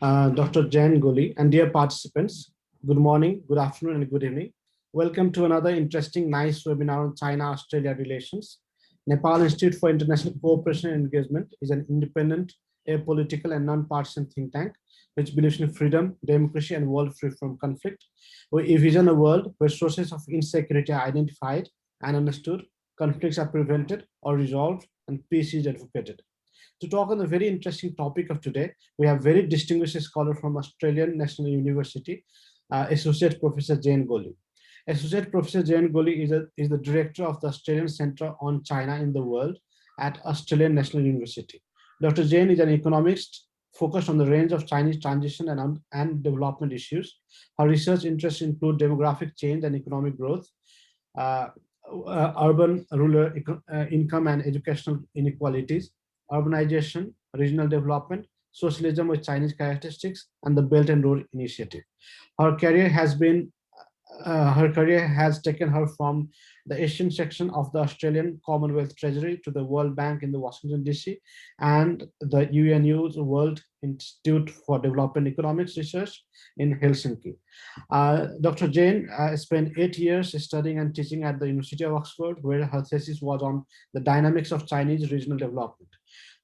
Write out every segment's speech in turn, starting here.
Dr. Jane Golley, and dear participants, good morning, good afternoon, and good evening. Welcome to another interesting, nice webinar on China-Australia relations. Nepal Institute for International Cooperation and Engagement is an independent, apolitical, and non-partisan think tank which believes in freedom, democracy, and world free from conflict. We envision a world where sources of insecurity are identified and understood, conflicts are prevented or resolved, and peace is advocated. To talk on the very interesting topic of today, we have very distinguished scholar from Australian National University, Associate Professor Jane Golley. Associate Professor Jane Golley is the director of the Australian Centre on China in the World at Australian National University. Dr. Jane is an economist focused on the range of Chinese transition and development issues. Her research interests include demographic change and economic growth, uh, urban rural income and educational inequalities, urbanization, regional development, socialism with Chinese characteristics, and the Belt and Road Initiative. Her career has been her career has taken her from the Asian section of the Australian Commonwealth Treasury to the World Bank in the Washington, D.C., and the UNU's World Institute for Development Economics Research in Helsinki. Dr. Jane spent 8 years studying and teaching at the University of Oxford, where her thesis was on the dynamics of Chinese regional development.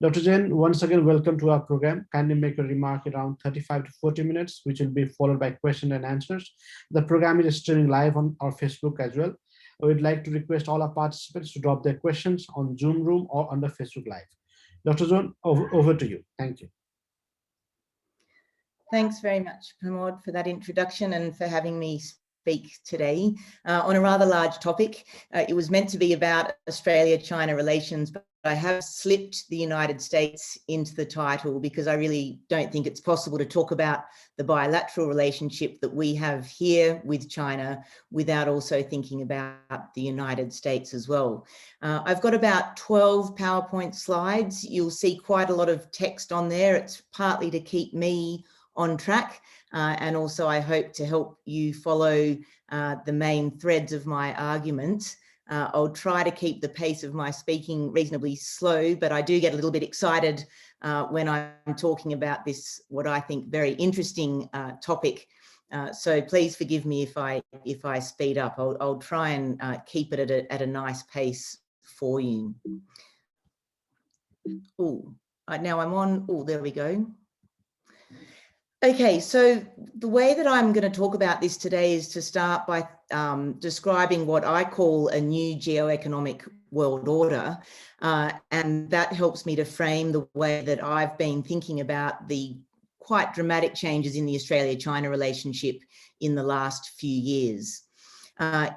Dr. Jain, once again, welcome to our program. Kindly make a remark around 35 to 40 minutes, which will be followed by question and answers. The program is streaming live on our Facebook as well. I would like to request all our participants to drop their questions on Zoom Room or under Facebook Live. Dr. Jain, over to you. Thank you. Thanks very much, Pramod, for that introduction and for having me speak today on a rather large topic. It was meant to be about Australia-China relations, but I have slipped the United States into the title because I really don't think it's possible to talk about the bilateral relationship that we have here with China without also thinking about the United States as well. I've got about 12 PowerPoint slides. You'll see quite a lot of text on there. It's partly to keep me on track, and also I hope to help you follow the main threads of my argument. I'll try to keep the pace of my speaking reasonably slow, but I do get a little bit excited when I'm talking about this, what I think very interesting topic. So please forgive me if I speed up. I'll try and keep it at a nice pace for you. Oh, now I'm on. Oh, there we go. Okay, so the way that I'm going to talk about this today is to start by describing what I call a new geoeconomic world order, and that helps me to frame the way that I've been thinking about the quite dramatic changes in the Australia-China relationship in the last few years.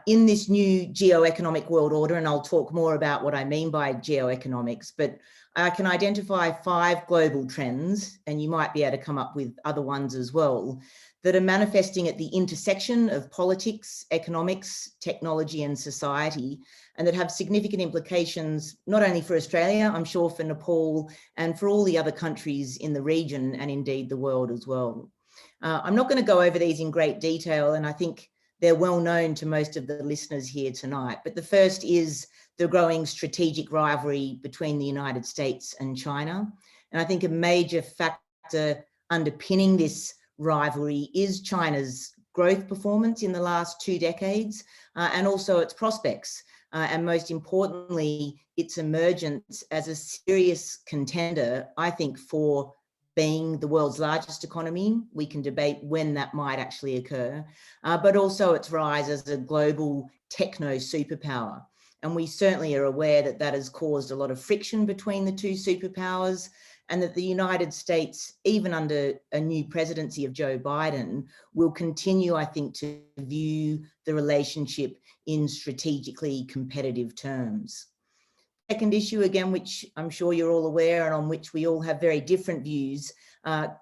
In this new geoeconomic world order, and I'll talk more about what I mean by geoeconomics, but I can identify 5 global trends, and you might be able to come up with other ones as well, that are manifesting at the intersection of politics, economics, technology, and society, and that have significant implications, not only for Australia, I'm sure for Nepal, and for all the other countries in the region, and indeed the world as well. I'm not going to go over these in great detail, and I think they're well known to most of the listeners here tonight. But the first is the growing strategic rivalry between the United States and China. And I think a major factor underpinning this rivalry is China's growth performance in the last 2 decades, and also its prospects. And most importantly, its emergence as a serious contender, I think, for being the world's largest economy. We can debate when that might actually occur, but also its rise as a global techno superpower. And we certainly are aware that that has caused a lot of friction between the 2 superpowers, and that the United States, even under a new presidency of Joe Biden, will continue, I think, to view the relationship in strategically competitive terms. Second issue, again, which I'm sure you're all aware and on which we all have very different views,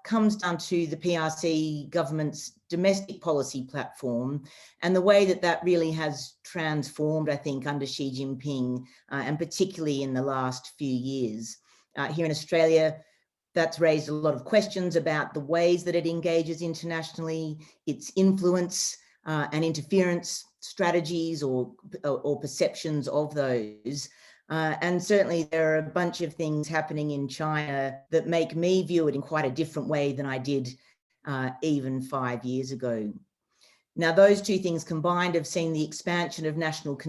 comes down to the PRC government's domestic policy platform and the way that that really has transformed, I think, under Xi Jinping, and particularly in the last few years. Here in Australia, that's raised a lot of questions about the ways that it engages internationally, its influence and interference strategies or perceptions of those. And certainly there are a bunch of things happening in China that make me view it in quite a different way than I did even 5 years ago. Now, those two things combined have seen the expansion of national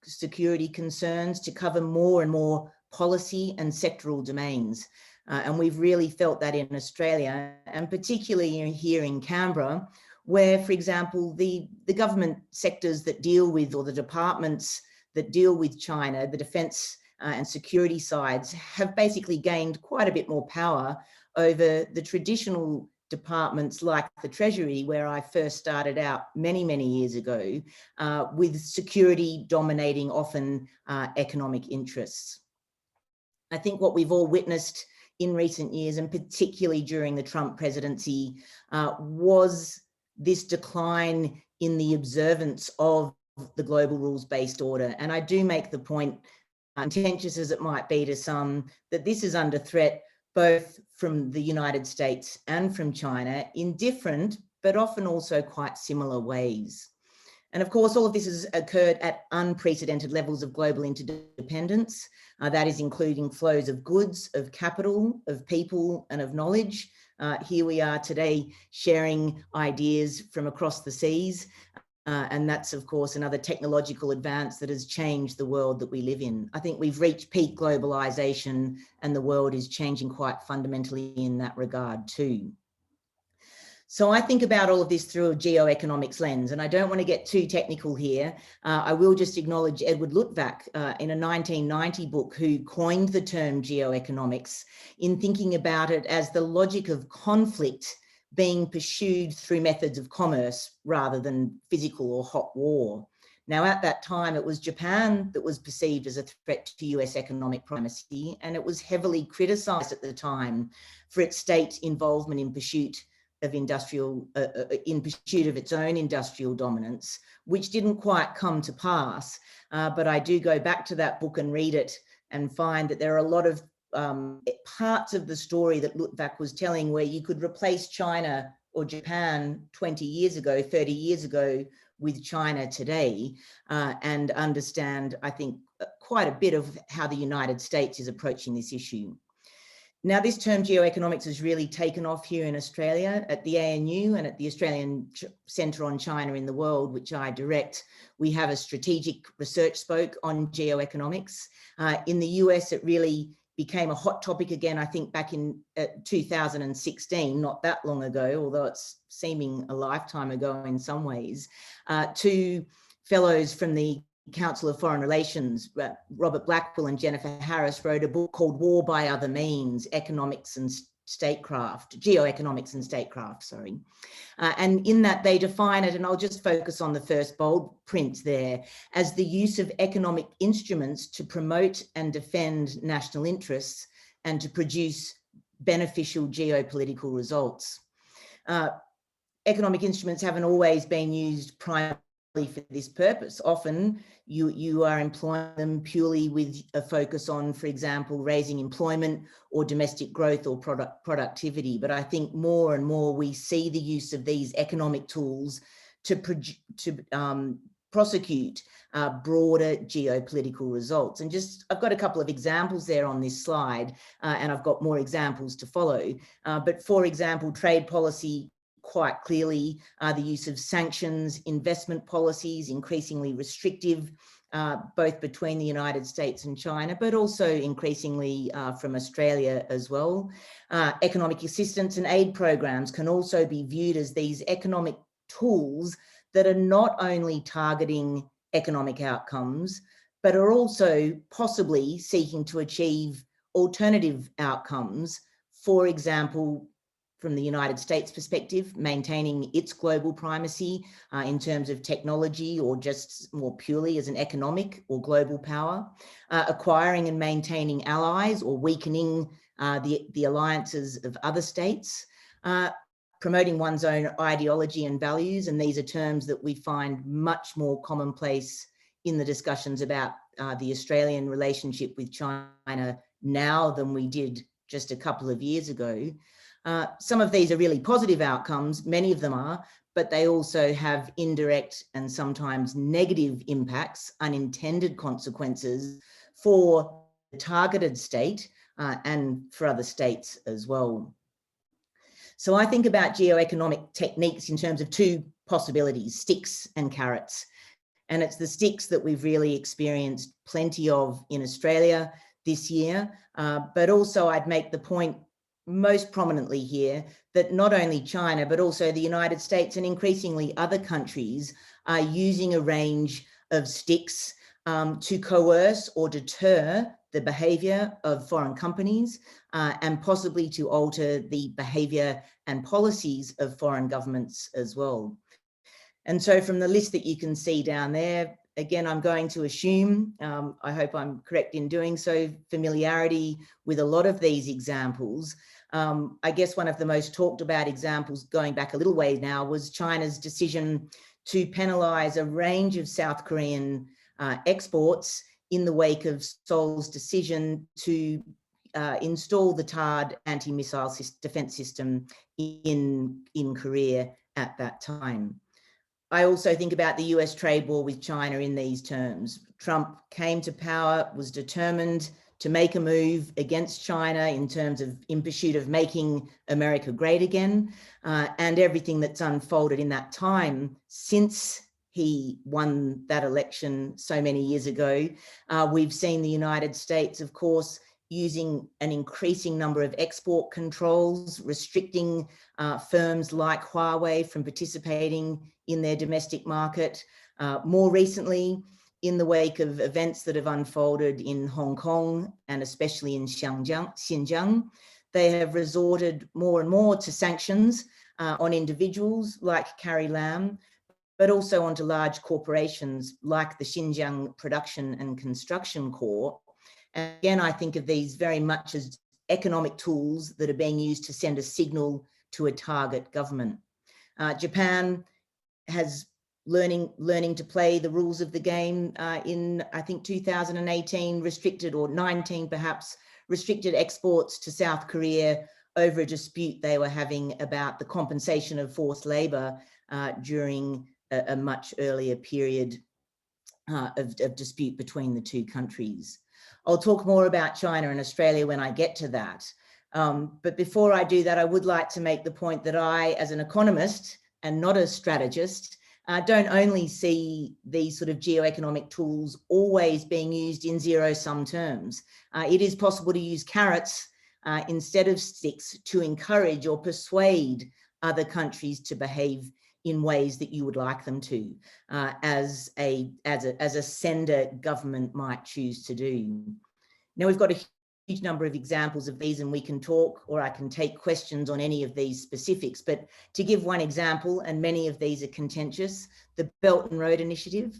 security concerns to cover more and more policy and sectoral domains. And we've really felt that in Australia, and particularly here in Canberra, where, for example, the government sectors that deal with, or the departments that deal with China, the defence and security sides, have basically gained quite a bit more power over the traditional departments like the Treasury, where I first started out many, many years ago, with security dominating often economic interests. I think what we've all witnessed in recent years, and particularly during the Trump presidency, was this decline in the observance of the global rules-based order. And I do make the point, contentious as it might be to some, that this is under threat both from the United States and from China in different, but often also quite similar ways. And of course, all of this has occurred at unprecedented levels of global interdependence. That is including flows of goods, of capital, of people, and of knowledge. Here we are today sharing ideas from across the seas. And that's, of course, another technological advance that has changed the world that we live in. I think we've reached peak globalization, and the world is changing quite fundamentally in that regard too. So I think about all of this through a geoeconomics lens, and I don't want to get too technical here. I will just acknowledge Edward Luttwak in a 1990 book, who coined the term geoeconomics in thinking about it as the logic of conflict being pursued through methods of commerce rather than physical or hot war. Now, at that time, it was Japan that was perceived as a threat to US economic primacy, and it was heavily criticized at the time for its state involvement in pursuit of its own industrial dominance, which didn't quite come to pass. But I do go back to that book and read it and find that there are a lot of parts of the story that Luttwak was telling where you could replace China or Japan 20 years ago, 30 years ago with China today, and understand, I think, quite a bit of how the United States is approaching this issue. Now, this term geoeconomics has really taken off here in Australia. At the ANU and at the Australian Centre on China in the World, which I direct, we have a strategic research spoke on geoeconomics. In the US, it really became a hot topic again, I think back in 2016, not that long ago, although it's seeming a lifetime ago in some ways. Two fellows from the Council of Foreign Relations, Robert Blackwell and Jennifer Harris, wrote a book called War by Other Means, Economics and Statecraft, Geoeconomics and Statecraft, sorry. And in that they define it, and I'll just focus on the first bold print there, as the use of economic instruments to promote and defend national interests and to produce beneficial geopolitical results. Economic instruments haven't always been used primarily for this purpose. Often you are employing them purely with a focus on, for example, raising employment or domestic growth or productivity. But I think more and more we see the use of these economic tools to prosecute broader geopolitical results. And I've got a couple of examples there on this slide, and I've got more examples to follow. But for example, trade policy, quite clearly the use of sanctions, investment policies, increasingly restrictive, both between the United States and China, but also increasingly from Australia as well. Economic assistance and aid programs can also be viewed as these economic tools that are not only targeting economic outcomes, but are also possibly seeking to achieve alternative outcomes. For example, from the United States perspective, maintaining its global primacy in terms of technology, or just more purely as an economic or global power, acquiring and maintaining allies or weakening the alliances of other states, promoting one's own ideology and values. And these are terms that we find much more commonplace in the discussions about the Australian relationship with China now than we did just a couple of years ago. Some of these are really positive outcomes, many of them are, but they also have indirect and sometimes negative impacts, unintended consequences for the targeted state and for other states as well. So I think about geoeconomic techniques in terms of two possibilities, sticks and carrots. And it's the sticks that we've really experienced plenty of in Australia this year, but also I'd make the point most prominently here that not only China, but also the United States and increasingly other countries are using a range of sticks to coerce or deter the behaviour of foreign companies and possibly to alter the behaviour and policies of foreign governments as well. And so from the list that you can see down there, again, I'm going to assume, I hope I'm correct in doing so, familiarity with a lot of these examples. I guess one of the most talked about examples going back a little way now was China's decision to penalise a range of South Korean exports in the wake of Seoul's decision to install the THAAD anti-missile defence system in Korea at that time. I also think about the US trade war with China in these terms. Trump came to power, was determined to make a move against China in pursuit of making America great again, and everything that's unfolded in that time since he won that election so many years ago. We've seen the United States, of course, using an increasing number of export controls, restricting firms like Huawei from participating in their domestic market. More recently, in the wake of events that have unfolded in Hong Kong and especially in Xinjiang, they have resorted more and more to sanctions on individuals like Carrie Lam, but also onto large corporations like the Xinjiang Production and Construction Corp. And again, I think of these very much as economic tools that are being used to send a signal to a target government. Japan has learning to play the rules of the game in, I think, 2018, restricted, or 19 perhaps, restricted exports to South Korea over a dispute they were having about the compensation of forced labour during a much earlier period of dispute between the two countries. I'll talk more about China and Australia when I get to that. But before I do that, I would like to make the point that I, as an economist and not a strategist, don't only see these sort of geoeconomic tools always being used in zero-sum terms. It is possible to use carrots instead of sticks to encourage or persuade other countries to behave in ways that you would like them to, as a sender government might choose to do. Now, we've got a huge number of examples of these, and we can talk, or I can take questions on any of these specifics. But to give one example, and many of these are contentious, the Belt and Road Initiative,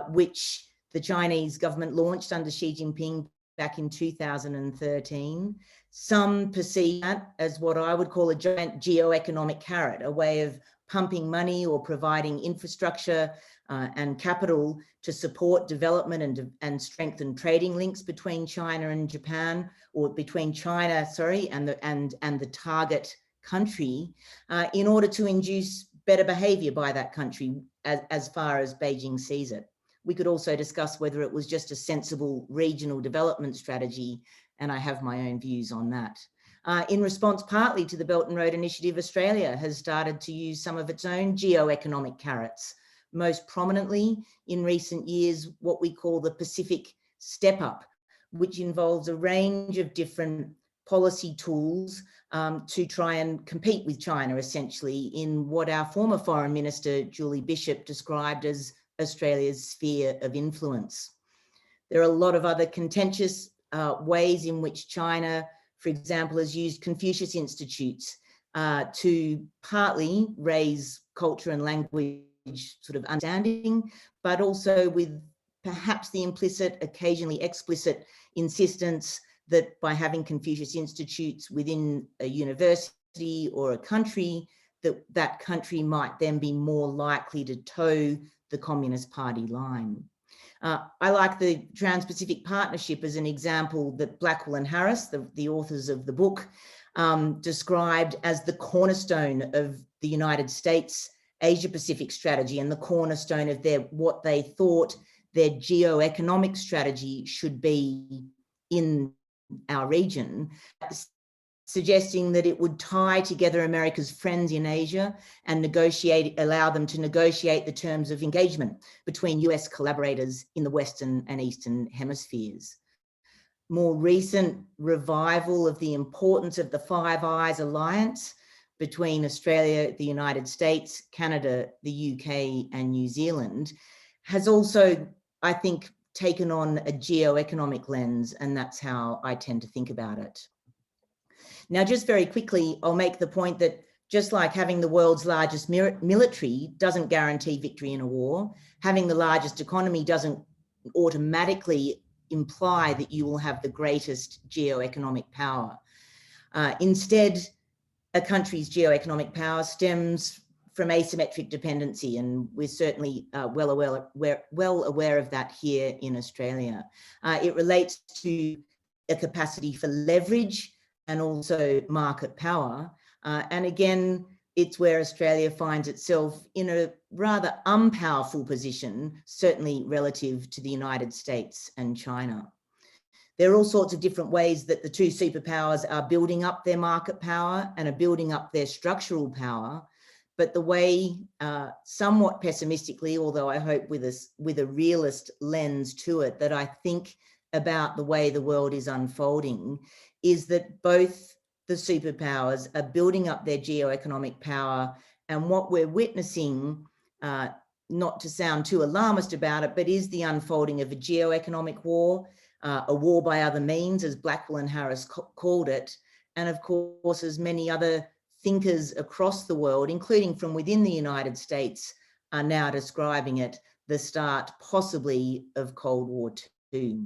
which the Chinese government launched under Xi Jinping back in 2013. Some perceive that as what I would call a giant geoeconomic carrot, a way of pumping money or providing infrastructure and capital to support development and strengthen trading links between China and Japan, or between China, sorry, and the target country, in order to induce better behaviour by that country as far as Beijing sees it. We could also discuss whether it was just a sensible regional development strategy, and I have my own views on that. In response partly to the Belt and Road Initiative, Australia has started to use some of its own geoeconomic carrots, most prominently in recent years what we call the Pacific Step Up, which involves a range of different policy tools to try and compete with China, essentially, in what our former Foreign Minister, Julie Bishop, described as Australia's sphere of influence. There are a lot of other contentious ways in which China, for example, has used Confucius Institutes to partly raise culture and language sort of understanding, but also with perhaps the implicit, occasionally explicit insistence that by having Confucius Institutes within a university or a country, that country might then be more likely to toe the Communist Party line. I like the Trans-Pacific Partnership as an example that Blackwell and Harris, the authors of the book, described as the cornerstone of the United States Asia-Pacific strategy and the cornerstone of what they thought their geoeconomic strategy should be in our region, suggesting that it would tie together America's friends in Asia and allow them to negotiate the terms of engagement between US collaborators in the Western and Eastern hemispheres. More recent revival of the importance of the Five Eyes alliance between Australia, the United States, Canada, the UK, and New Zealand has also, I think, taken on a geoeconomic lens, and that's how I tend to think about it. Now, just very quickly, I'll make the point that just like having the world's largest military doesn't guarantee victory in a war, having the largest economy doesn't automatically imply that you will have the greatest geoeconomic power. Instead, a country's geoeconomic power stems from asymmetric dependency, and we're certainly well aware of that here in Australia. It relates to a capacity for leverage and also market power. And again, it's where Australia finds itself in a rather unpowerful position, certainly relative to the United States and China. There are all sorts of different ways that the two superpowers are building up their market power and are building up their structural power. But the way, somewhat pessimistically, although I hope with a realist lens to it, that I think about the way the world is unfolding is that both the superpowers are building up their geoeconomic power, and what we're witnessing, not to sound too alarmist about it, but is the unfolding of a geoeconomic war, a war by other means, as Blackwell and Harris called it, and of course, as many other thinkers across the world, including from within the United States, are now describing it, the start possibly of Cold War II.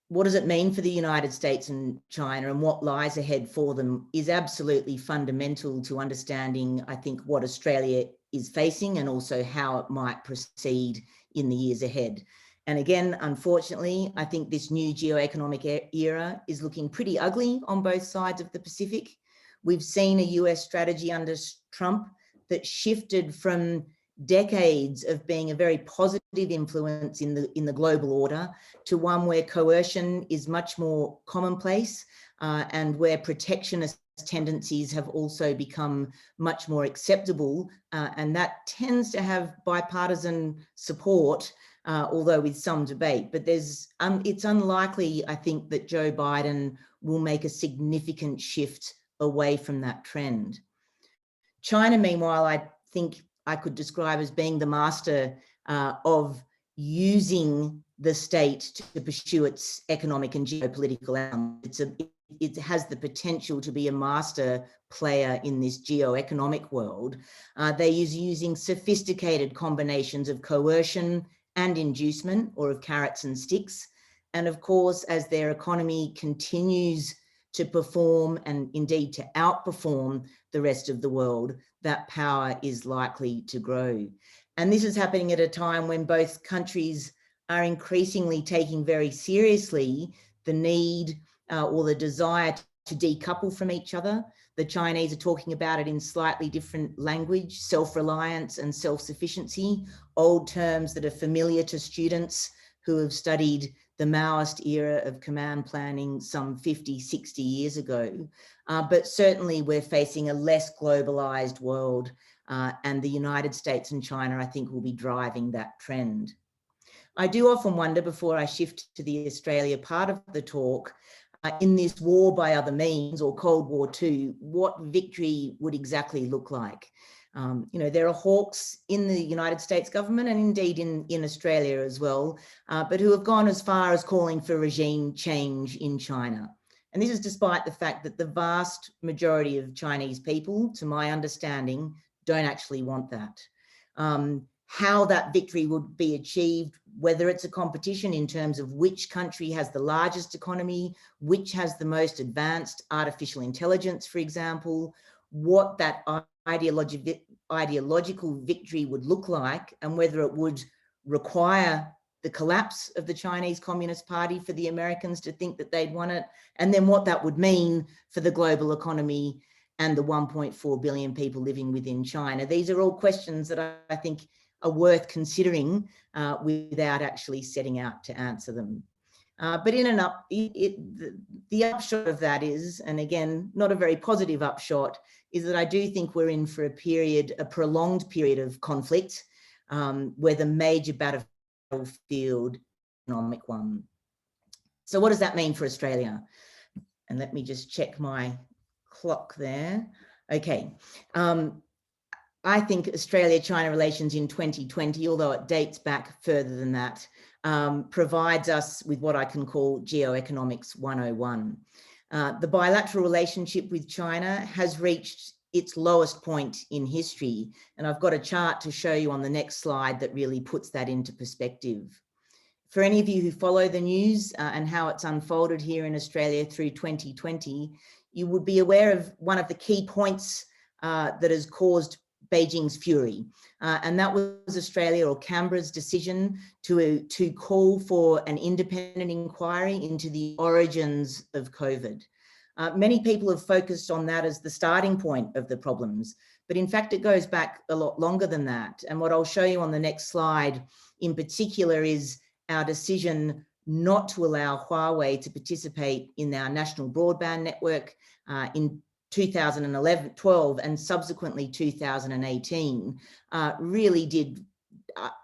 What does it mean for the United States and China, and what lies ahead for them is absolutely fundamental to understanding, I think, what Australia is facing and also how it might proceed in the years ahead. And again, unfortunately, I think this new geoeconomic era is looking pretty ugly on both sides of the Pacific. We've seen a US strategy under Trump that shifted from decades of being a very positive influence in the global order to one where coercion is much more commonplace, and where protectionist tendencies have also become much more acceptable, and that tends to have bipartisan support, although with some debate. But it's unlikely, I think, that Joe Biden will make a significant shift away from that trend. China, meanwhile, I think I could describe as being the master of using the state to pursue its economic and geopolitical aims. It has the potential to be a master player in this geoeconomic world. They're using sophisticated combinations of coercion and inducement, or of carrots and sticks. And of course, as their economy continues to perform and indeed to outperform the rest of the world, that power is likely to grow. And this is happening at a time when both countries are increasingly taking very seriously the need or the desire to decouple from each other. The Chinese are talking about it in slightly different language: self-reliance and self-sufficiency, old terms that are familiar to students who have studied the Maoist era of command planning some 50, 60 years ago. But certainly we're facing a less globalized world, and the United States and China, I think, will be driving that trend. I do often wonder, before I shift to the Australia part of the talk, in this war by other means, or Cold War II, what victory would exactly look like? There are hawks in the United States government and indeed in Australia as well, but who have gone as far as calling for regime change in China. And this is despite the fact that the vast majority of Chinese people, to my understanding, don't actually want that. How that victory would be achieved, whether it's a competition in terms of which country has the largest economy, which has the most advanced artificial intelligence, for example, what that ideological victory would look like, and whether it would require the collapse of the Chinese Communist Party for the Americans to think that they'd won it, and then what that would mean for the global economy and the 1.4 billion people living within China. These are all questions that I think are worth considering without actually setting out to answer them. But the upshot of that is, and again, not a very positive upshot, is that I do think we're in for a prolonged period of conflict, where the major battlefield economic one. So what does that mean for Australia? And let me just check my clock there. Okay. I think Australia-China relations in 2020, although it dates back further than that, provides us with what I can call Geoeconomics 101. The bilateral relationship with China has reached its lowest point in history. And I've got a chart to show you on the next slide that really puts that into perspective. For any of you who follow the news and how it's unfolded here in Australia through 2020, you would be aware of one of the key points that has caused Beijing's fury. And that was Australia, or Canberra's, decision to call for an independent inquiry into the origins of COVID. Many people have focused on that as the starting point of the problems, but in fact, it goes back a lot longer than that. And what I'll show you on the next slide in particular is our decision not to allow Huawei to participate in our national broadband network in 2012 and subsequently 2018 really did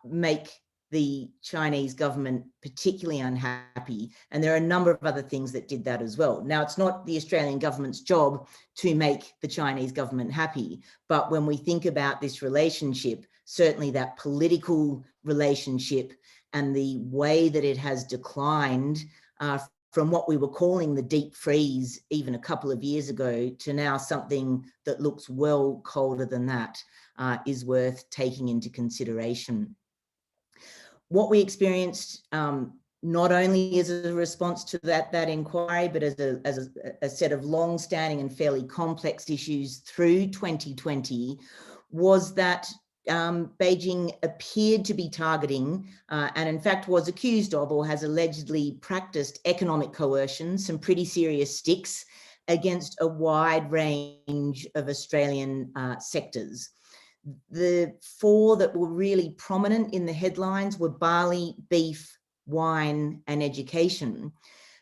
make the Chinese government particularly unhappy. And there are a number of other things that did that as well. Now, it's not the Australian government's job to make the Chinese government happy, but when we think about this relationship, certainly that political relationship and the way that it has declined from what we were calling the deep freeze even a couple of years ago to now something that looks well colder than that is worth taking into consideration. What we experienced not only as a response to that inquiry, but as a set of long-standing and fairly complex issues through 2020 was that Beijing appeared to be targeting and in fact was accused of or has allegedly practiced economic coercion, some pretty serious sticks against a wide range of Australian sectors. The four that were really prominent in the headlines were barley, beef, wine, and education.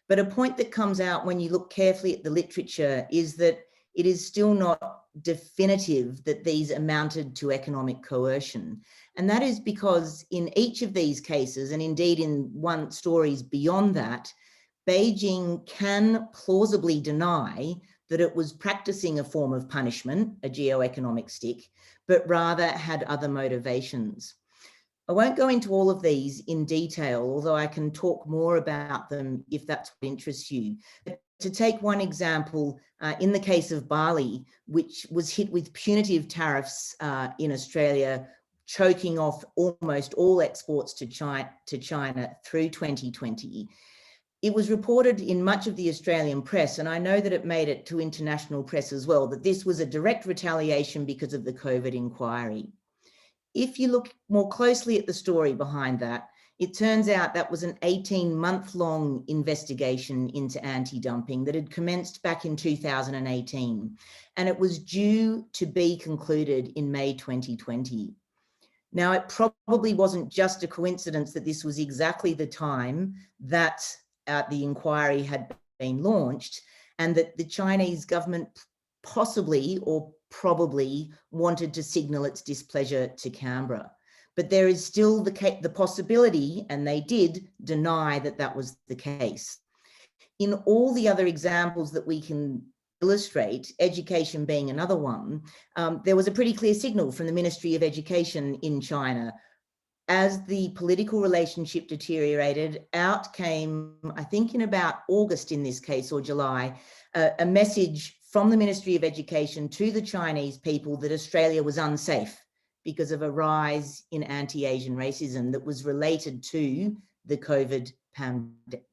But a point that comes out when you look carefully at the literature is that it is still not definitive that these amounted to economic coercion. And that is because in each of these cases, and indeed in one stories beyond that, Beijing can plausibly deny that it was practicing a form of punishment, a geoeconomic stick, but rather had other motivations. I won't go into all of these in detail, although I can talk more about them if that's what interests you. But to take one example, in the case of barley, which was hit with punitive tariffs in Australia, choking off almost all exports to China through 2020, it was reported in much of the Australian press, and I know that it made it to international press as well, that this was a direct retaliation because of the COVID inquiry. If you look more closely at the story behind that, it turns out that was an 18-month-long investigation into anti-dumping that had commenced back in 2018, and it was due to be concluded in May 2020. Now, it probably wasn't just a coincidence that this was exactly the time that the inquiry had been launched, and that the Chinese government possibly or probably wanted to signal its displeasure to Canberra. But there is still the possibility, and they did deny that that was the case. In all the other examples that we can illustrate, education being another one, there was a pretty clear signal from the Ministry of Education in China. As the political relationship deteriorated, out came, I think in about August in this case, or July, a message from the Ministry of Education to the Chinese people that Australia was unsafe because of a rise in anti-Asian racism that was related to the COVID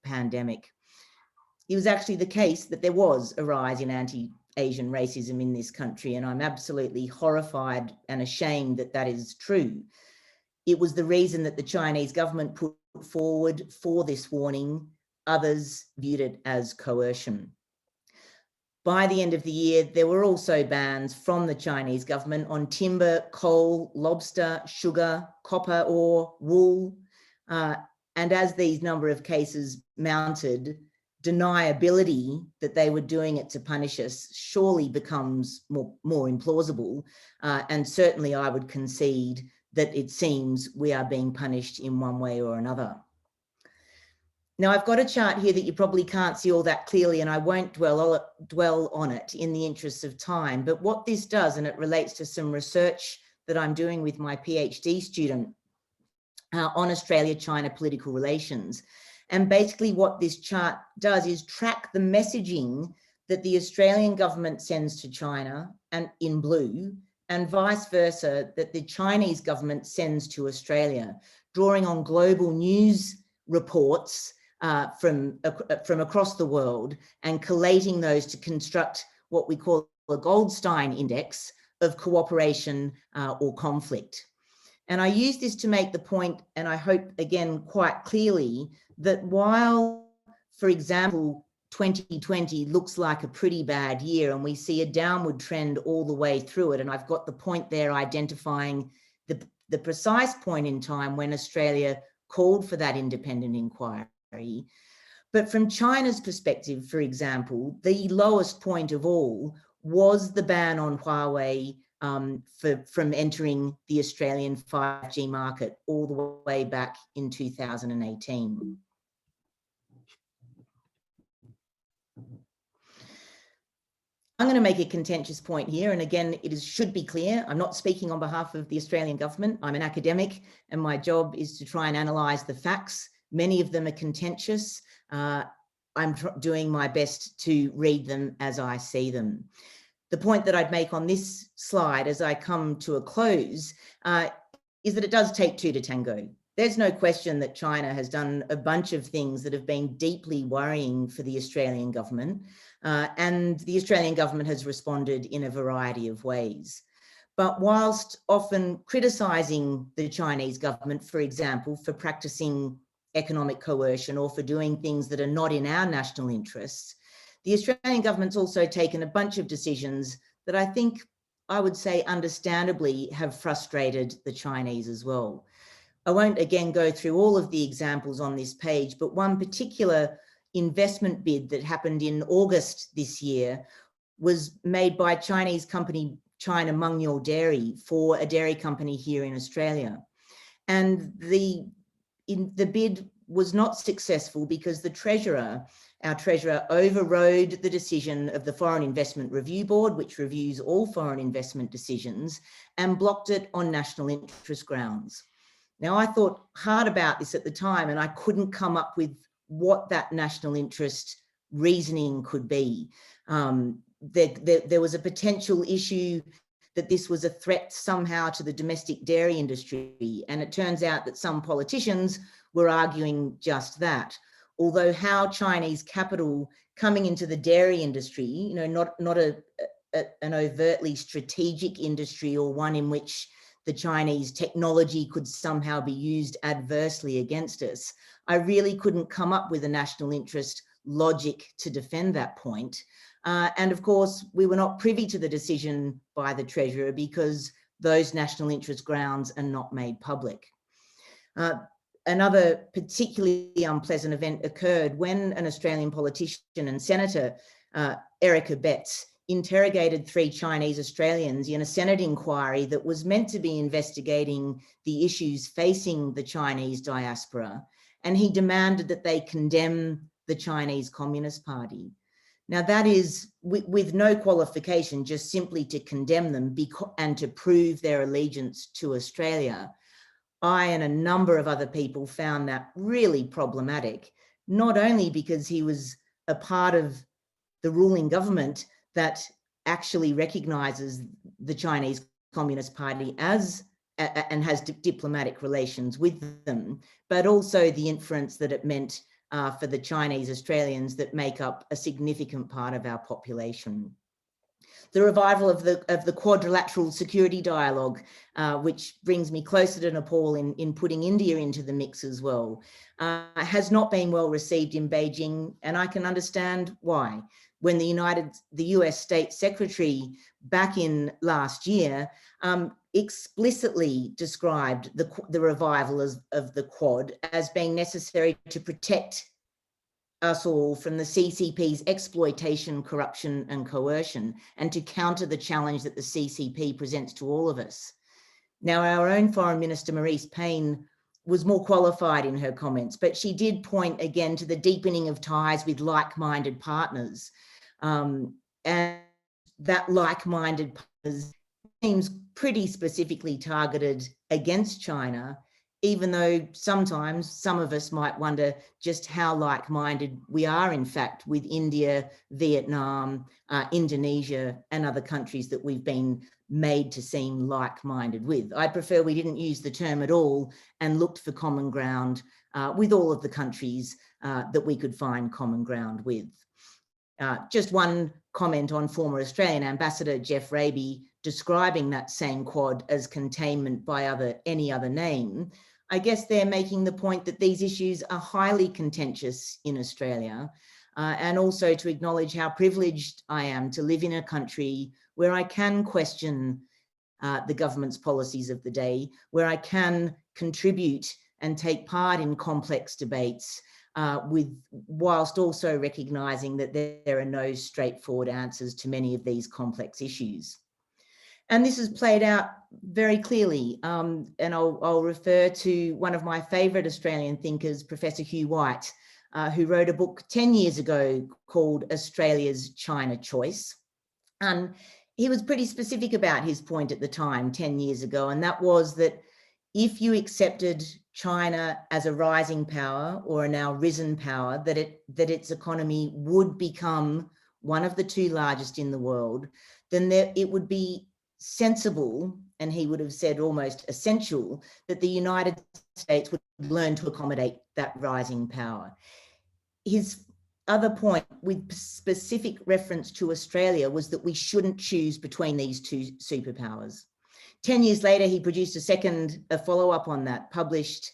pandemic. It was actually the case that there was a rise in anti-Asian racism in this country, and I'm absolutely horrified and ashamed that that is true. It was the reason that the Chinese government put forward for this warning. Others viewed it as coercion. By the end of the year, there were also bans from the Chinese government on timber, coal, lobster, sugar, copper ore, wool. And as these number of cases mounted, deniability that they were doing it to punish us surely becomes more implausible. And certainly I would concede that it seems we are being punished in one way or another. Now, I've got a chart here that you probably can't see all that clearly, and I won't dwell on it in the interests of time. But what this does, and it relates to some research that I'm doing with my PhD student on Australia-China political relations. And basically what this chart does is track the messaging that the Australian government sends to China, and in blue, and vice versa, that the Chinese government sends to Australia, drawing on global news reports from across the world and collating those to construct what we call a Goldstein index of cooperation or conflict. And I use this to make the point, and I hope again quite clearly, that while, for example, 2020 looks like a pretty bad year and we see a downward trend all the way through it, and I've got the point there identifying the precise point in time when Australia called for that independent inquiry. But from China's perspective, for example, the lowest point of all was the ban on Huawei from entering the Australian 5G market all the way back in 2018. I'm going to make a contentious point here, and again, should be clear, I'm not speaking on behalf of the Australian government. I'm an academic, and my job is to try and analyse the facts. Many of them are contentious. I'm doing my best to read them as I see them. The point that I'd make on this slide as I come to a close is that it does take two to tango. There's no question that China has done a bunch of things that have been deeply worrying for the Australian government, and the Australian government has responded in a variety of ways. But whilst often criticising the Chinese government, for example, for practicing economic coercion or for doing things that are not in our national interests, the Australian government's also taken a bunch of decisions that I think, I would say understandably, have frustrated the Chinese as well. I won't again go through all of the examples on this page, but one particular investment bid that happened in August this year was made by Chinese company China Mengniu Dairy for a dairy company here in Australia. And the bid was not successful because the treasurer, our treasurer, overrode the decision of the Foreign Investment Review Board, which reviews all foreign investment decisions, and blocked it on national interest grounds. Now, I thought hard about this at the time, and I couldn't come up with what that national interest reasoning could be. There was a potential issue that this was a threat somehow to the domestic dairy industry. And it turns out that some politicians were arguing just that. Although how Chinese capital coming into the dairy industry, you know, not an overtly strategic industry or one in which the Chinese technology could somehow be used adversely against us, I really couldn't come up with a national interest logic to defend that point. And of course, we were not privy to the decision by the Treasurer because those national interest grounds are not made public. Another particularly unpleasant event occurred when an Australian politician and senator, Erica Betts, interrogated 3 Chinese Australians in a Senate inquiry that was meant to be investigating the issues facing the Chinese diaspora. And he demanded that they condemn the Chinese Communist Party. Now that is with no qualification, just simply to condemn them and to prove their allegiance to Australia. I and a number of other people found that really problematic, not only because he was a part of the ruling government that actually recognises the Chinese Communist Party as and has diplomatic relations with them, but also the inference that it meant for the Chinese Australians that make up a significant part of our population. The revival of the quadrilateral security dialogue, which brings me closer to Nepal in putting India into the mix as well, has not been well received in Beijing, and I can understand why. when the US State Secretary back in last year explicitly described the revival of the Quad as being necessary to protect us all from the CCP's exploitation, corruption and coercion, and to counter the challenge that the CCP presents to all of us. Now, our own Foreign Minister, Marise Payne, was more qualified in her comments, but she did point again to the deepening of ties with like-minded partners. And that like-minded partners seems pretty specifically targeted against China, even though sometimes some of us might wonder just how like-minded we are, in fact, with India, Vietnam, Indonesia, and other countries that we've been made to seem like-minded with. I prefer we didn't use the term at all and looked for common ground with all of the countries that we could find common ground with. Just one comment on former Australian Ambassador Jeff Raby describing that same Quad as containment by any other name. I guess they're making the point that these issues are highly contentious in Australia, and also to acknowledge how privileged I am to live in a country where I can question the government's policies of the day, where I can contribute and take part in complex debates, whilst also recognising that there are no straightforward answers to many of these complex issues. And this is played out very clearly, and I'll refer to one of my favourite Australian thinkers, Professor Hugh White, who wrote a book 10 years ago called Australia's China Choice. And he was pretty specific about his point at the time, 10 years ago, and that was that if you accepted China as a rising power or a now risen power, that its economy would become one of the two largest in the world, then it would be sensible, and he would have said almost essential, that the United States would learn to accommodate that rising power. His other point with specific reference to Australia was that we shouldn't choose between these two superpowers. 10 years later, he produced a follow-up on that, published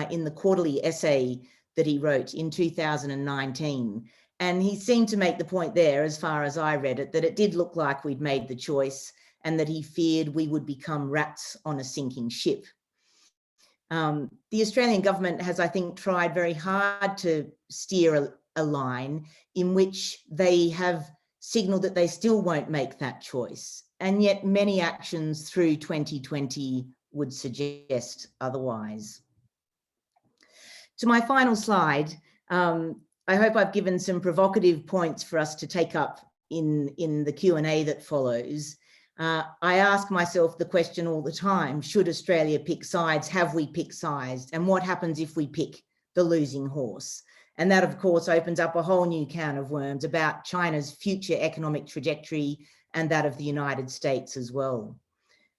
in the quarterly essay that he wrote in 2019. And he seemed to make the point there, as far as I read it, that it did look like we'd made the choice and that he feared we would become rats on a sinking ship. The Australian government has, I think, tried very hard to steer a line in which they have signalled that they still won't make that choice. And yet many actions through 2020 would suggest otherwise. To my final slide, I hope I've given some provocative points for us to take up in the Q&A that follows. I ask myself the question all the time, should Australia pick sides? Have we picked sides? And what happens if we pick the losing horse? And that, of course, opens up a whole new can of worms about China's future economic trajectory and that of the United States as well.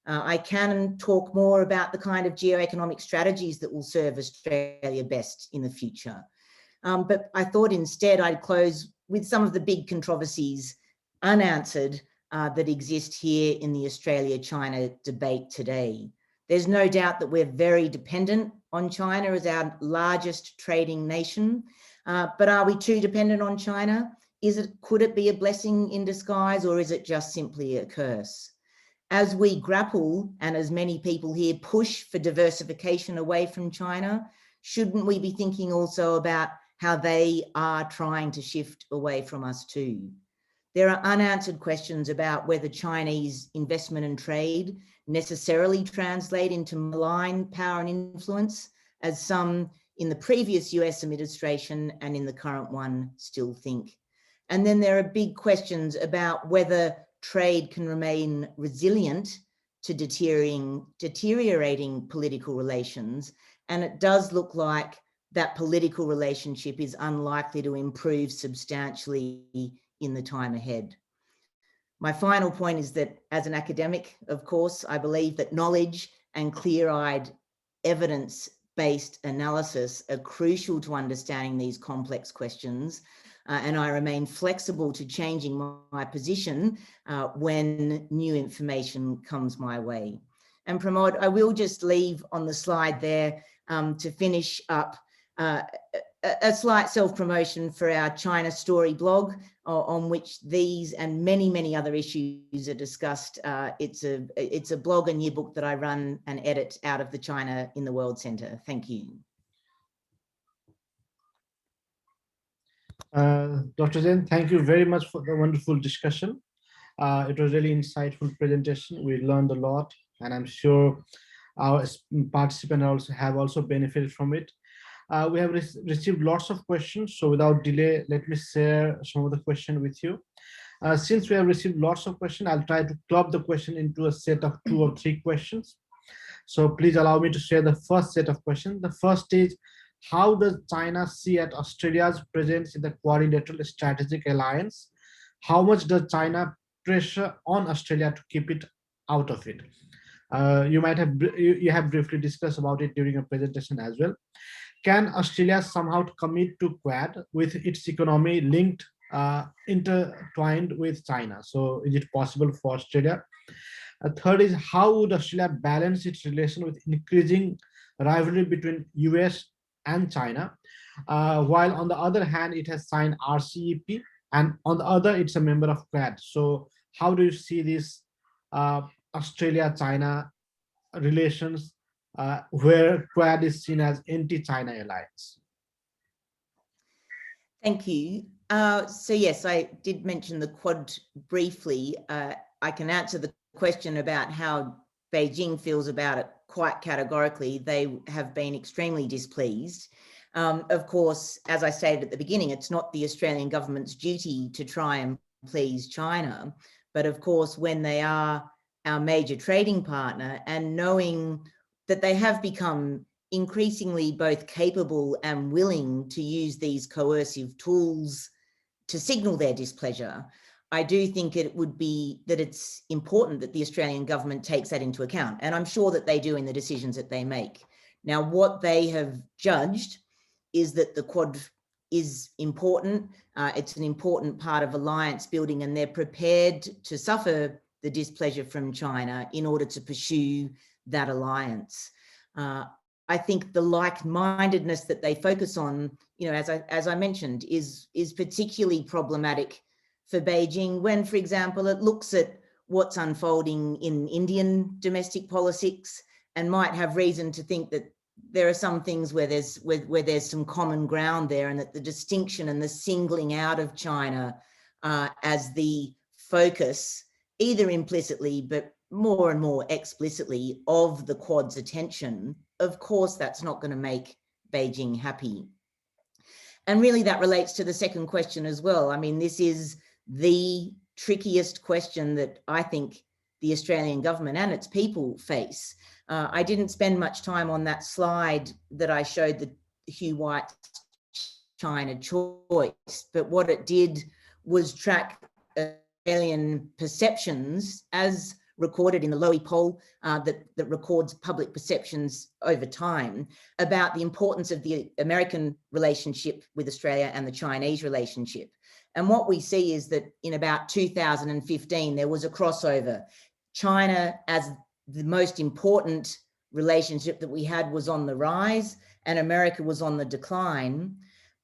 I can talk more about the kind of geoeconomic strategies that will serve Australia best in the future. But I thought instead I'd close with some of the big controversies unanswered that exist here in the Australia-China debate today. There's no doubt that we're very dependent on China as our largest trading nation, but are we too dependent on China? Could it be a blessing in disguise, or is it just simply a curse? As we grapple, and as many people here push for diversification away from China, shouldn't we be thinking also about how they are trying to shift away from us too? There are unanswered questions about whether Chinese investment and trade necessarily translate into malign power and influence, as some in the previous US administration and in the current one still think. And then there are big questions about whether trade can remain resilient to deteriorating political relations. And it does look like that political relationship is unlikely to improve substantially in the time ahead. My final point is that as an academic, of course, I believe that knowledge and clear-eyed evidence-based analysis are crucial to understanding these complex questions. And I remain flexible to changing my position when new information comes my way. And Pramod, I will just leave on the slide there to finish up a slight self-promotion for our China Story blog, on which these and many, many other issues are discussed. It's a blog and yearbook that I run and edit out of the China in the World Centre. Thank you. Dr. Jane, thank you very much for the wonderful discussion. It was really insightful presentation. We learned a lot, and I'm sure our participants have also benefited from it. We have received lots of questions, so without delay, let me share some of the questions with you. Since we have received lots of questions, I'll try to club the question into a set of 2 or 3 questions. So please allow me to share the first set of questions. The first is, how does China see at Australia's presence in the Quadrilateral Strategic Alliance? How much does China pressure on Australia to keep it out of it? You have briefly discussed about it during a presentation as well. Can Australia somehow commit to Quad with its economy linked, intertwined with China? So is it possible for Australia? Third is, how would Australia balance its relation with increasing rivalry between US and China, while on the other hand, it has signed RCEP, and on the other, it's a member of Quad. So how do you see this Australia-China relations, where Quad is seen as anti-China alliance? Thank you. So yes, I did mention the Quad briefly. I can answer the question about how Beijing feels about it quite categorically. They have been extremely displeased. Of course, as I stated at the beginning, it's not the Australian government's duty to try and please China. But of course, when they are our major trading partner, and knowing that they have become increasingly both capable and willing to use these coercive tools to signal their displeasure, I do think it's important that the Australian government takes that into account. And I'm sure that they do in the decisions that they make. Now, what they have judged is that the Quad is important. It's an important part of alliance building, and they're prepared to suffer the displeasure from China in order to pursue that alliance. I think the like-mindedness that they focus on, as I mentioned, is particularly problematic for Beijing when, for example, it looks at what's unfolding in Indian domestic politics and might have reason to think that there are some things where there's some common ground there, and that the distinction and the singling out of China as the focus, either implicitly but more and more explicitly, of the Quad's attention, of course that's not going to make Beijing happy. And really that relates to the second question as well. I mean, this is the trickiest question that I think the Australian government and its people face. I didn't spend much time on that slide that I showed, the Hugh White's China choice, but what it did was track Australian perceptions as recorded in the Lowy poll that records public perceptions over time about the importance of the American relationship with Australia and the Chinese relationship. And what we see is that in about 2015, there was a crossover. China, as the most important relationship that we had, was on the rise, and America was on the decline.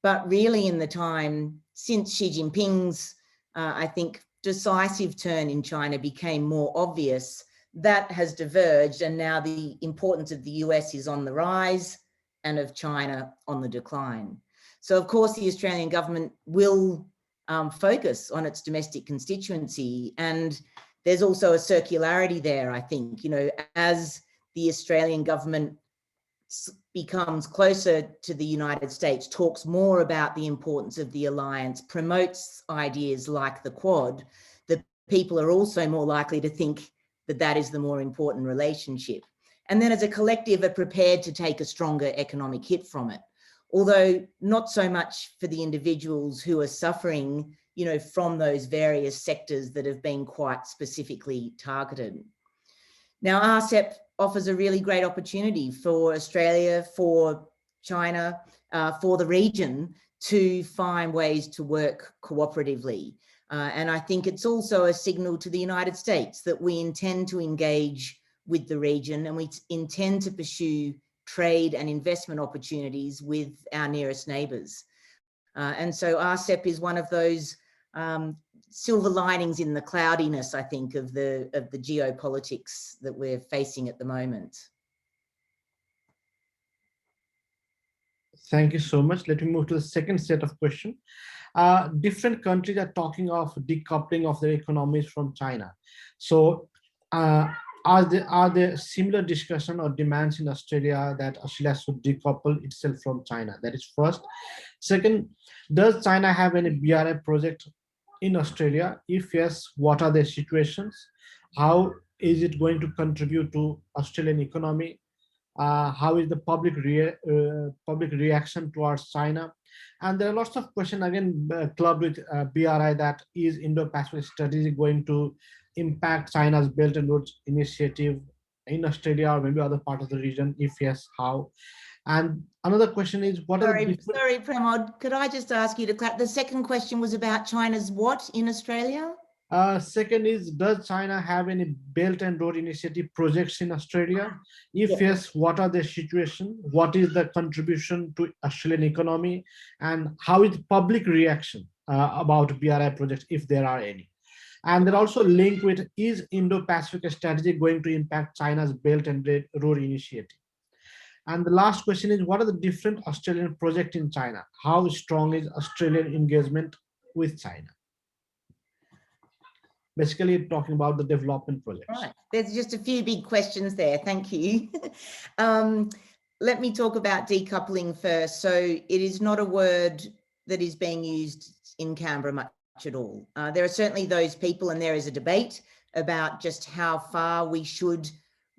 But really in the time since Xi Jinping's, I think, decisive turn in China became more obvious, that has diverged, and now the importance of the US is on the rise and of China on the decline. So of course the Australian government will focus on its domestic constituency, and there's also a circularity there, I think. As the Australian government becomes closer to the United States, talks more about the importance of the alliance, promotes ideas like the Quad, the people are also more likely to think that that is the more important relationship. And then as a collective are prepared to take a stronger economic hit from it, although not so much for the individuals who are suffering, from those various sectors that have been quite specifically targeted. Now, RCEP offers a really great opportunity for Australia, for China, for the region to find ways to work cooperatively. And I think it's also a signal to the United States that we intend to engage with the region, and we intend to pursue trade and investment opportunities with our nearest neighbours. And so RCEP is one of those silver linings in the cloudiness, I think, of the geopolitics that we're facing at the moment. Thank you so much. Let me move to the second set of questions. Different countries are talking of decoupling of their economies from China. So are there similar discussion or demands in Australia that Australia should decouple itself from China? That is first. Second, does China have any BRI project in Australia? If yes, what are their situations? How is it going to contribute to Australian economy? How is the public reaction towards China? And there are lots of questions again clubbed with BRI, that is Indo-Pacific strategy going to impact China's Belt and Road Initiative in Australia or maybe other part of the region? If yes, how? And another question is, what are the Sorry, Pramod, could I just ask you to clarify? The second question was about China's what in Australia? Second is, does China have any Belt and Road Initiative projects in Australia? If yes, what are the situation? What is the contribution to Australian economy? And how is public reaction about BRI projects, if there are any? And they're also linked with, is Indo-Pacific strategy going to impact China's Belt and Road Initiative? And the last question is, what are the different Australian projects in China? How strong is Australian engagement with China? Basically talking about the development projects. Right, there's just a few big questions there, thank you. Let me talk about decoupling first. So it is not a word that is being used in Canberra much at all. There are certainly those people, and there is a debate about just how far we should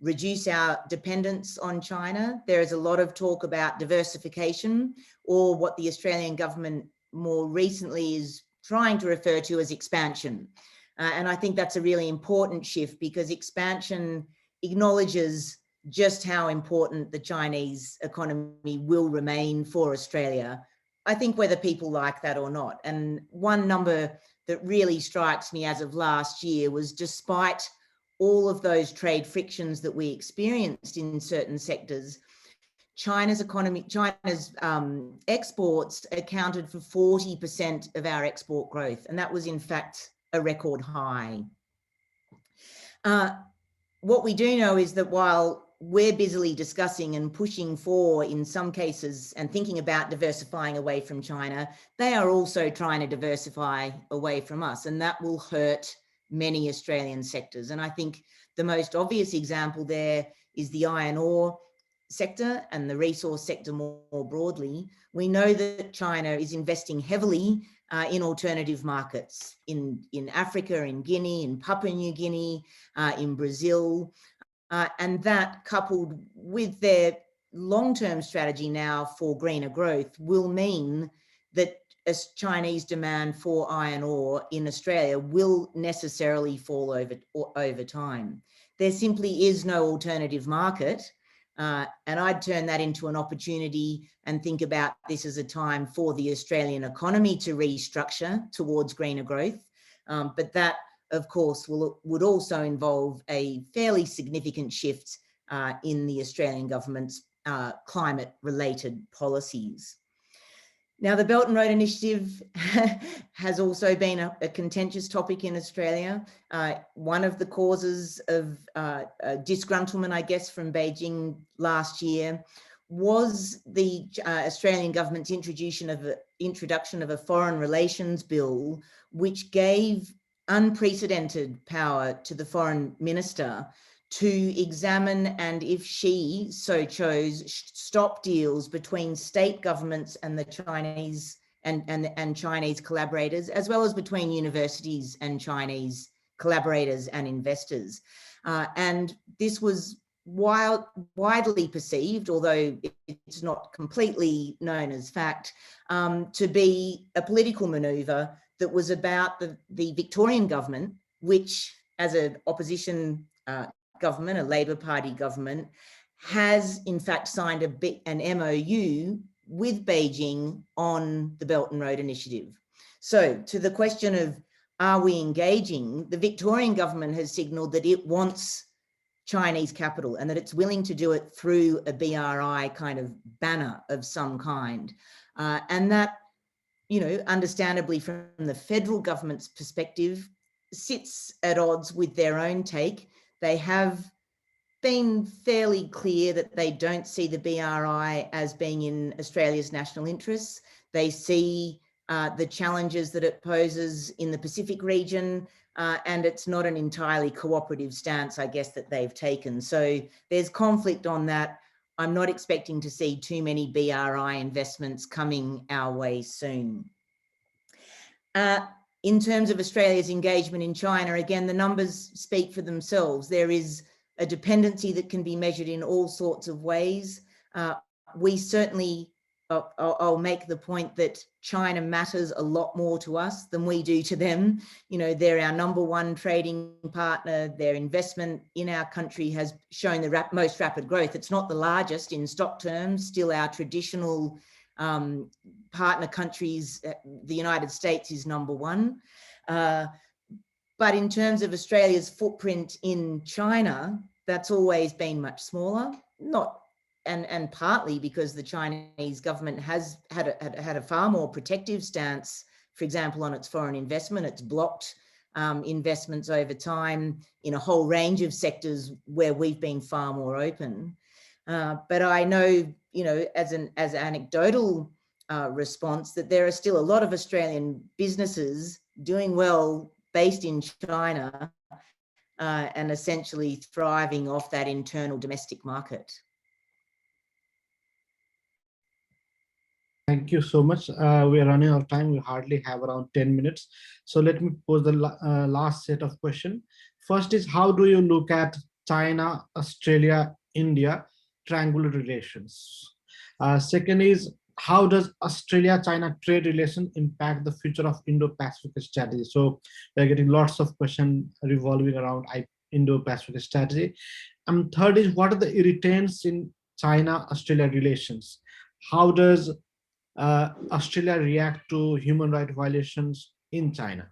reduce our dependence on China. There is a lot of talk about diversification, or what the Australian government more recently is trying to refer to as expansion. And I think that's a really important shift, because expansion acknowledges just how important the Chinese economy will remain for Australia, I think, whether people like that or not. And one number that really strikes me as of last year was, despite all of those trade frictions that we experienced in certain sectors, China's economy, China's exports accounted for 40% of our export growth. And that was in fact a record high. What we do know is that while we're busily discussing and pushing for, in some cases, and thinking about diversifying away from China, they are also trying to diversify away from us, and that will hurt many Australian sectors. And I think the most obvious example there is the iron ore sector and the resource sector more broadly. We know that China is investing heavily in alternative markets in Africa, in Guinea, in Papua New Guinea, in Brazil. And that, coupled with their long-term strategy now for greener growth, will mean that as Chinese demand for iron ore in Australia will necessarily fall over time. There simply is no alternative market. And I'd turn that into an opportunity and think about this as a time for the Australian economy to restructure towards greener growth. But that, of course, would also involve a fairly significant shift in the Australian government's climate-related policies. Now, the Belt and Road Initiative has also been a contentious topic in Australia. One of the causes of disgruntlement, I guess, from Beijing last year was the Australian government's introduction of a foreign relations bill, which gave unprecedented power to the foreign minister to examine, and if she so chose, stop deals between state governments and the Chinese and Chinese collaborators, as well as between universities and Chinese collaborators and investors. And this was widely perceived, although it's not completely known as fact, to be a political manoeuvre that was about the Victorian government, which, as an opposition government, a Labor Party government, has in fact signed an MOU with Beijing on the Belt and Road Initiative. So to the question of, are we engaging, the Victorian government has signalled that it wants Chinese capital and that it's willing to do it through a BRI kind of banner of some kind. And that understandably from the federal government's perspective, sits at odds with their own take. They have been fairly clear that they don't see the BRI as being in Australia's national interests. They see the challenges that it poses in the Pacific region, and it's not an entirely cooperative stance, I guess, that they've taken. So there's conflict on that. I'm not expecting to see too many BRI investments coming our way soon. In terms of Australia's engagement in China, again, the numbers speak for themselves. There is a dependency that can be measured in all sorts of ways. We certainly, I'll make the point that China matters a lot more to us than we do to them. They're our #1 trading partner. Their investment in our country has shown the most rapid growth. It's not the largest in stock terms, still our traditional partner countries, the United States is #1. But in terms of Australia's footprint in China, that's always been much smaller, and partly because the Chinese government has had a far more protective stance, for example, on its foreign investment. It's blocked investments over time in a whole range of sectors where we've been far more open. But I know, as anecdotal response, that there are still a lot of Australian businesses doing well based in China and essentially thriving off that internal domestic market. Thank you so much. We are running out of time. We hardly have around 10 minutes. So let me pose the last set of questions. First is, how do you look at China, Australia, India triangular relations? Second is, how does Australia-China trade relation impact the future of Indo-Pacific strategy? So we're getting lots of questions revolving around Indo-Pacific strategy. And third is, what are the irritants in China-Australia relations? How does Australia react to human rights violations in China?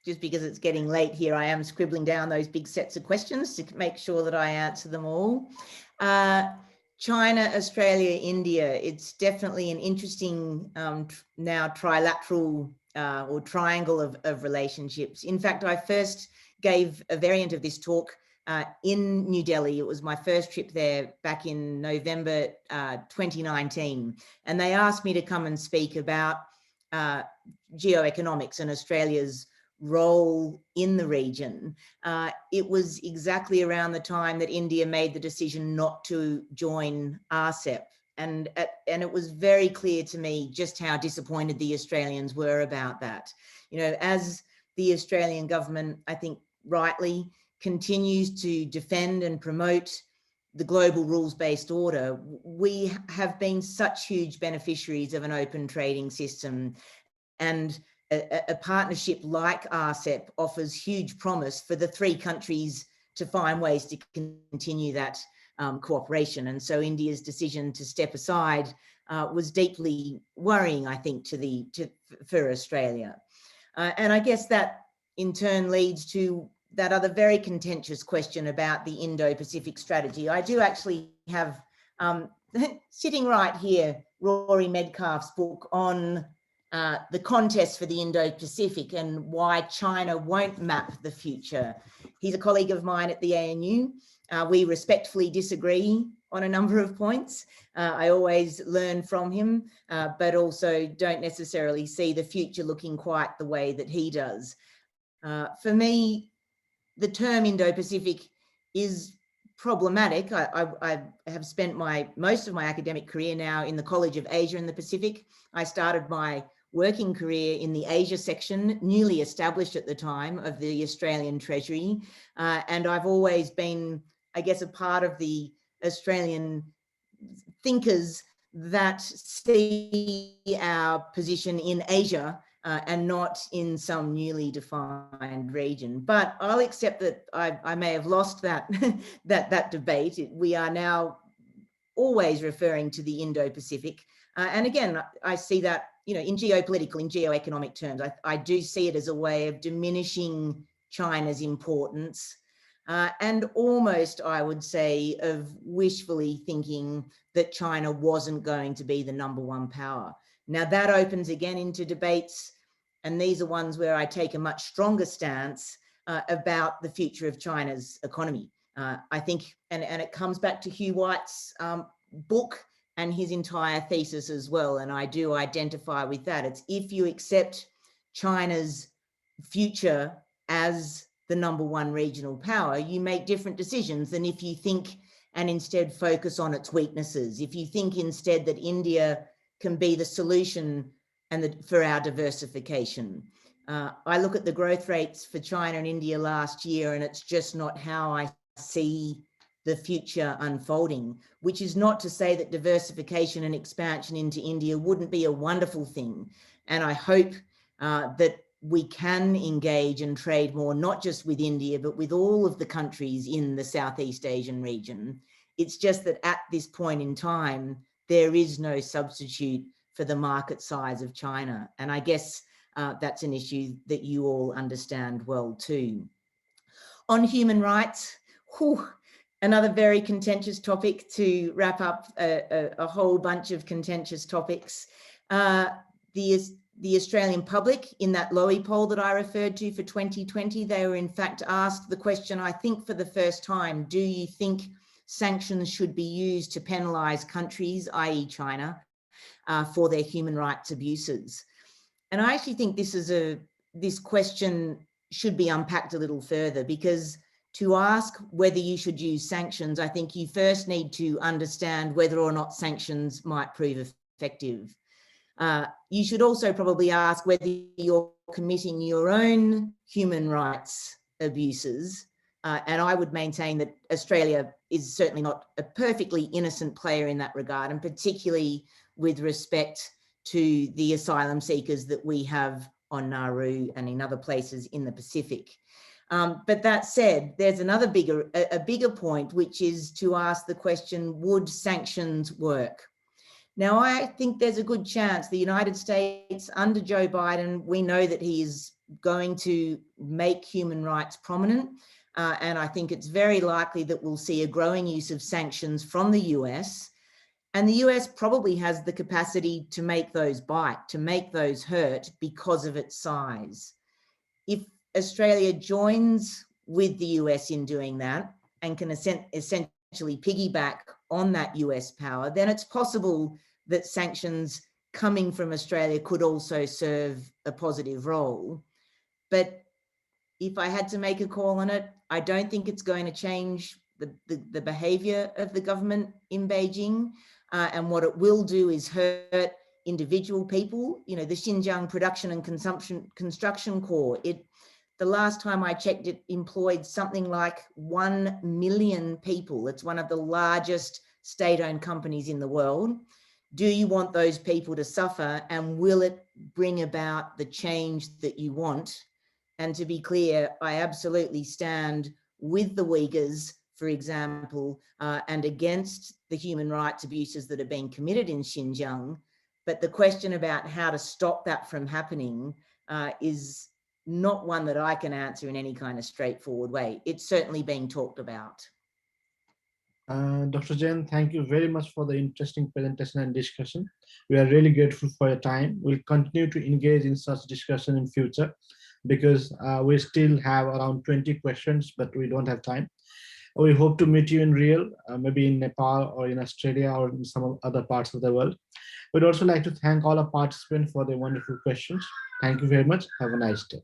Just because it's getting late here, I am scribbling down those big sets of questions to make sure that I answer them all. China, Australia, India, it's definitely an interesting now trilateral or triangle of relationships. In fact, I first gave a variant of this talk in New Delhi. It was my first trip there back in November 2019. And they asked me to come and speak about geoeconomics and Australia's role in the region. It was exactly around the time that India made the decision not to join RCEP. And it was very clear to me just how disappointed the Australians were about that. As the Australian government, I think rightly, continues to defend and promote the global rules-based order, we have been such huge beneficiaries of an open trading system, and a partnership like RCEP offers huge promise for the three countries to find ways to continue that cooperation. And so India's decision to step aside was deeply worrying, I think, for Australia. And I guess that in turn leads to that other very contentious question about the Indo-Pacific strategy. I do actually have, sitting right here, Rory Medcalf's book on the contest for the Indo-Pacific and why China won't map the future. He's a colleague of mine at the ANU. We respectfully disagree on a number of points. I always learn from him, but also don't necessarily see the future looking quite the way that he does. For me, the term Indo-Pacific is problematic. I have spent most of my academic career now in the College of Asia and the Pacific. I started my working career in the Asia section, newly established at the time, of the Australian Treasury. And I've always been, I guess, a part of the Australian thinkers that see our position in Asia and not in some newly defined region. But I'll accept that I may have lost that, that debate. We are now always referring to the Indo-Pacific. And again, I see that, in geopolitical, in geoeconomic terms, I do see it as a way of diminishing China's importance. and almost, I would say, of wishfully thinking that China wasn't going to be the #1 power. Now that opens again into debates, and these are ones where I take a much stronger stance about the future of China's economy. I think, and it comes back to Hugh White's book and his entire thesis as well, and I do identify with that. It's if you accept China's future as the #1 regional power, you make different decisions than if you think and instead focus on its weaknesses. If you think instead that India can be the solution and for our diversification. I look at the growth rates for China and India last year, and it's just not how I see the future unfolding, which is not to say that diversification and expansion into India wouldn't be a wonderful thing. And I hope that we can engage and trade more, not just with India, but with all of the countries in the Southeast Asian region. It's just that at this point in time, there is no substitute for the market size of China. And I guess that's an issue that you all understand well too. On human rights, another very contentious topic to wrap up a whole bunch of contentious topics. The Australian public in that Lowy poll that I referred to for 2020, they were in fact asked the question, I think for the first time, do you think sanctions should be used to penalise countries, i.e. China, for their human rights abuses? And I actually think this question should be unpacked a little further, because to ask whether you should use sanctions, I think you first need to understand whether or not sanctions might prove effective. You should also probably ask whether you're committing your own human rights abuses. And I would maintain that Australia is certainly not a perfectly innocent player in that regard, and particularly with respect to the asylum seekers that we have on Nauru and in other places in the Pacific. But that said, there's another bigger point, which is to ask the question, would sanctions work? Now, I think there's a good chance the United States under Joe Biden, we know that he is going to make human rights prominent. And I think it's very likely that we'll see a growing use of sanctions from the US. And the US probably has the capacity to make those bite, to make those hurt because of its size. If Australia joins with the US in doing that and can essentially piggyback on that US power, then it's possible that sanctions coming from Australia could also serve a positive role. But if I had to make a call on it, I don't think it's going to change the behavior of the government in Beijing. And what it will do is hurt individual people. You know, the Xinjiang Production and Construction Corps, the last time I checked, it employed something like 1 million people. It's one of the largest state-owned companies in the world. Do you want those people to suffer, and will it bring about the change that you want? And to be clear, I absolutely stand with the Uyghurs, for example, and against the human rights abuses that are being committed in Xinjiang. But the question about how to stop that from happening is not one that I can answer in any kind of straightforward way. It's certainly being talked about. Dr. Jane, thank you very much for the interesting presentation and discussion. We are really grateful for your time. We'll continue to engage in such discussion in future, because we still have around 20 questions, but we don't have time. We hope to meet you in real, maybe in Nepal or in Australia or in some other parts of the world. We'd also like to thank all our participants for their wonderful questions. Thank you very much. Have a nice day.